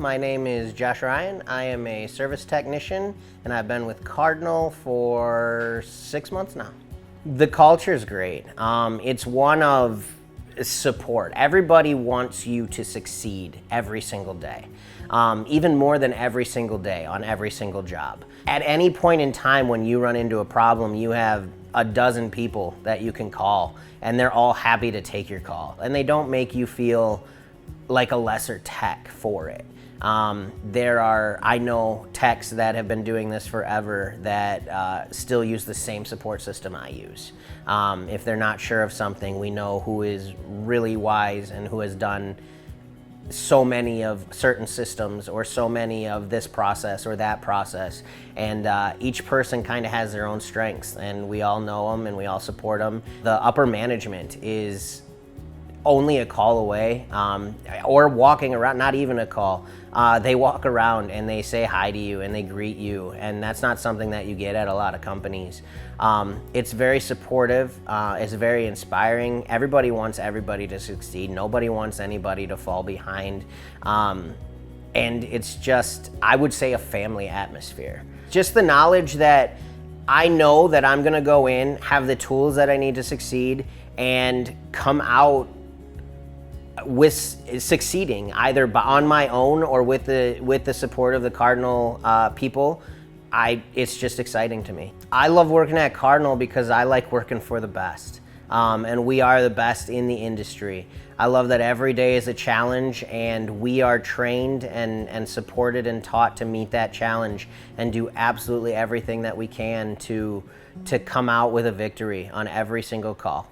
My name is Josh Ryan. I am a service technician, and I've been with Cardinal for 6 months now. The culture is great. It's one of support. Everybody wants you to succeed every single day, even more than every single day on every single job. At any point in time when you run into a problem, you have a dozen people that you can call, and they're all happy to take your call, and they don't make you feel like a lesser tech for it. I know techs that have been doing this forever that still use the same support system I use. If they're not sure of something, we know who is really wise and who has done so many of certain systems or so many of this process or that process, and each person kind of has their own strengths, and we all know them and we all support them. The upper management is only a call away, or walking around, not even a call. They walk around and they say hi to you and they greet you, and that's not something that you get at a lot of companies. It's very supportive, it's very inspiring. Everybody wants everybody to succeed. Nobody wants anybody to fall behind. And it's just, I would say, a family atmosphere. Just the knowledge that I know that I'm gonna go in, have the tools that I need to succeed, and come out with succeeding either on my own or with the support of the Cardinal people. It's just exciting to me. I love working at Cardinal because I like working for the best, and we are the best in the industry. I love that every day is a challenge, and we are trained and supported and taught to meet that challenge and do absolutely everything that we can to come out with a victory on every single call.